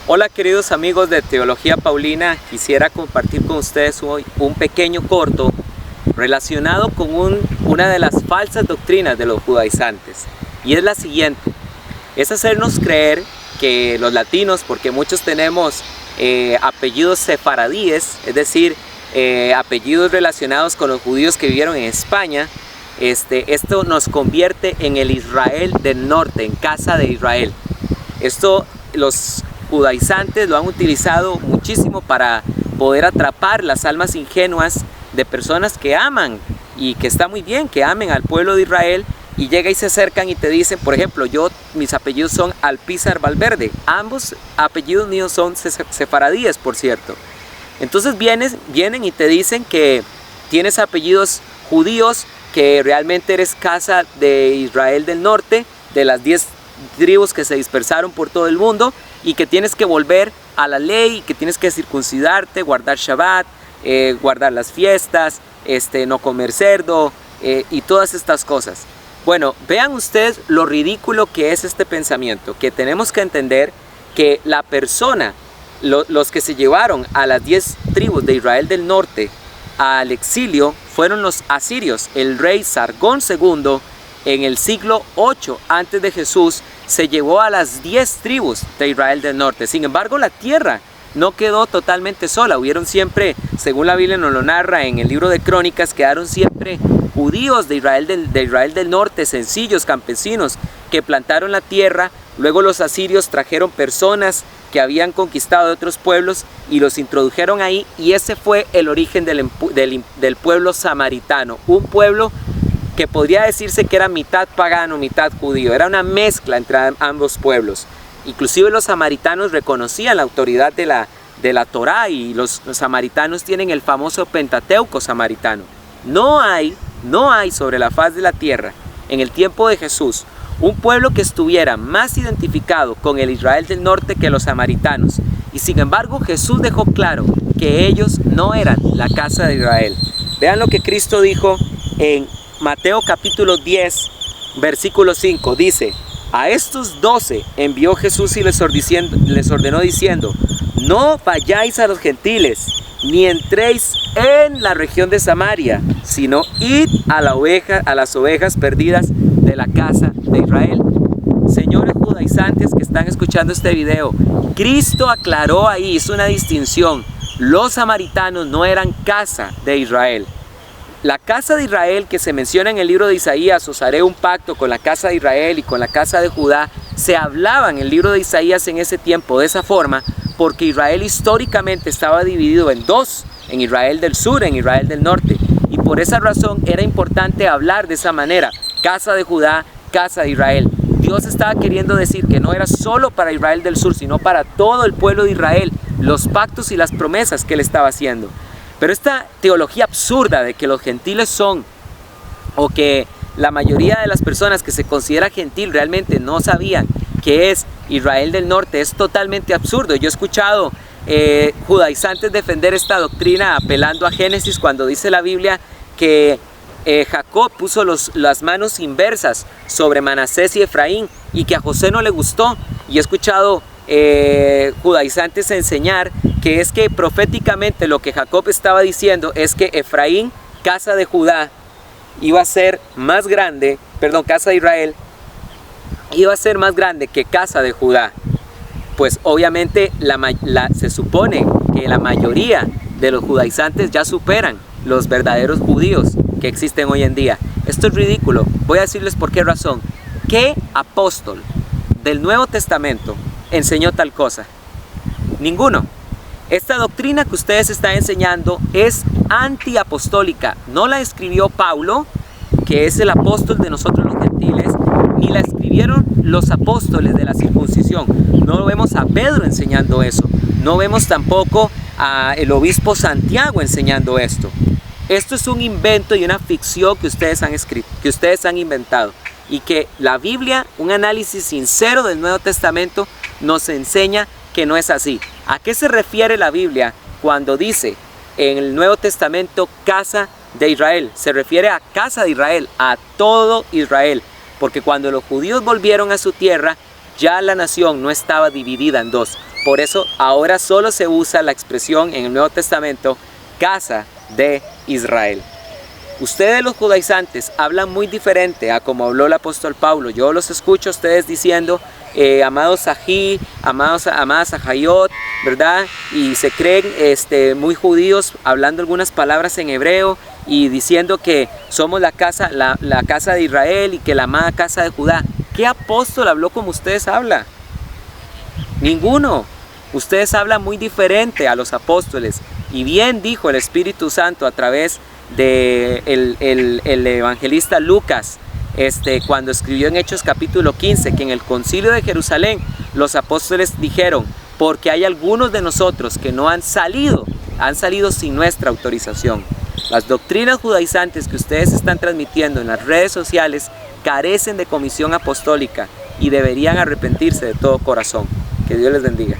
Hola queridos amigos de Teología Paulina, quisiera compartir con ustedes hoy un pequeño corto relacionado con una de las falsas doctrinas de los judaizantes, y es la siguiente: es hacernos creer que los latinos, porque muchos tenemos apellidos sefaradíes, es decir, apellidos relacionados con los judíos que vivieron en España, esto nos convierte en el Israel del norte, en casa de Israel. Esto los judaizantes lo han utilizado muchísimo para poder atrapar las almas ingenuas de personas que aman, y que está muy bien que amen al pueblo de Israel, y llega y se acercan y te dicen, por ejemplo, mis apellidos son Alpizar Valverde, ambos apellidos míos son sefaradíes, por cierto. Entonces vienen y te dicen que tienes apellidos judíos, que realmente eres casa de Israel del norte, de las 10 tribus que se dispersaron por todo el mundo, y que tienes que volver a la ley, que tienes que circuncidarte, guardar Shabbat, guardar las fiestas, no comer cerdo, y todas estas cosas. Bueno, vean ustedes lo ridículo que es este pensamiento, que tenemos que entender que la persona, los que se llevaron a las 10 tribus de Israel del norte al exilio, fueron los asirios. El rey Sargón II, en el siglo 8 antes de Jesús, se llevó a las 10 tribus de Israel del norte. Sin embargo, la tierra no quedó totalmente sola. Hubieron siempre, según la Biblia nos lo narra en el libro de Crónicas, quedaron siempre judíos de Israel del norte, sencillos, campesinos, que plantaron la tierra. Luego los asirios trajeron personas que habían conquistado de otros pueblos y los introdujeron ahí, y ese fue el origen del pueblo samaritano, un pueblo que podría decirse que era mitad pagano, mitad judío. Era una mezcla entre ambos pueblos. Inclusive los samaritanos reconocían la autoridad de la Torá, y los samaritanos tienen el famoso Pentateuco samaritano. No hay sobre la faz de la tierra, en el tiempo de Jesús, un pueblo que estuviera más identificado con el Israel del norte que los samaritanos. Y sin embargo, Jesús dejó claro que ellos no eran la casa de Israel. Vean lo que Cristo dijo en Mateo capítulo 10, versículo 5. Dice: a estos 12 envió Jesús y les ordenó diciendo: no vayáis a los gentiles, ni entréis en la región de Samaria, sino id a las ovejas perdidas de la casa de Israel. Señores judaizantes que están escuchando este video, Cristo aclaró ahí, hizo una distinción. Los samaritanos no eran casa de Israel. La casa de Israel que se menciona en el libro de Isaías: os haré un pacto con la casa de Israel y con la casa de Judá, se hablaba en el libro de Isaías en ese tiempo de esa forma, porque Israel históricamente estaba dividido en dos, en Israel del sur, en Israel del norte, y por esa razón era importante hablar de esa manera: casa de Judá, casa de Israel. Dios estaba queriendo decir que no era solo para Israel del sur, sino para todo el pueblo de Israel, los pactos y las promesas que él estaba haciendo. Pero esta teología absurda de que los gentiles son, o que la mayoría de las personas que se considera gentil realmente no sabían que es Israel del norte, es totalmente absurdo. Yo he escuchado judaizantes defender esta doctrina apelando a Génesis, cuando dice la Biblia que Jacob puso las manos inversas sobre Manasés y Efraín, y que a José no le gustó. Y he escuchado judaizantes enseñar que es que proféticamente lo que Jacob estaba diciendo es que Efraín, casa de Judá, iba a ser más grande, casa de Israel, iba a ser más grande que casa de Judá. Pues obviamente se supone que la mayoría de los judaizantes ya superan los verdaderos judíos que existen hoy en día. Esto es ridículo. Voy a decirles por qué razón. ¿Qué apóstol del Nuevo Testamento enseñó tal cosa? Ninguno. Esta doctrina que ustedes están enseñando es antiapostólica. No la escribió Pablo, que es el apóstol de nosotros los gentiles, ni la escribieron los apóstoles de la circuncisión. No vemos a Pedro enseñando eso. No vemos tampoco al obispo Santiago enseñando esto. Esto es un invento y una ficción que ustedes han escrito, que ustedes han inventado, y que la Biblia, un análisis sincero del Nuevo Testamento, nos enseña que no es así. ¿A qué se refiere la Biblia cuando dice en el Nuevo Testamento casa de Israel? Se refiere a casa de Israel, a todo Israel, porque cuando los judíos volvieron a su tierra, ya la nación no estaba dividida en dos. por eso ahora solo se usa la expresión en el Nuevo Testamento, casa de Israel. Ustedes los judaizantes hablan muy diferente a como habló el apóstol Pablo. Yo los escucho a ustedes diciendo, amados ají, amadas ajayot, ¿verdad? Y se creen muy judíos, hablando algunas palabras en hebreo y diciendo que somos la casa de Israel y que la amada casa de Judá. ¿Qué apóstol habló como ustedes hablan? Ninguno. Ustedes hablan muy diferente a los apóstoles. Y bien dijo el Espíritu Santo a través de el evangelista Lucas, cuando escribió en Hechos capítulo 15, que en el concilio de Jerusalén los apóstoles dijeron, porque hay algunos de nosotros que no han salido sin nuestra autorización. Las doctrinas judaizantes que ustedes están transmitiendo en las redes sociales carecen de comisión apostólica y deberían arrepentirse de todo corazón. Que Dios les bendiga.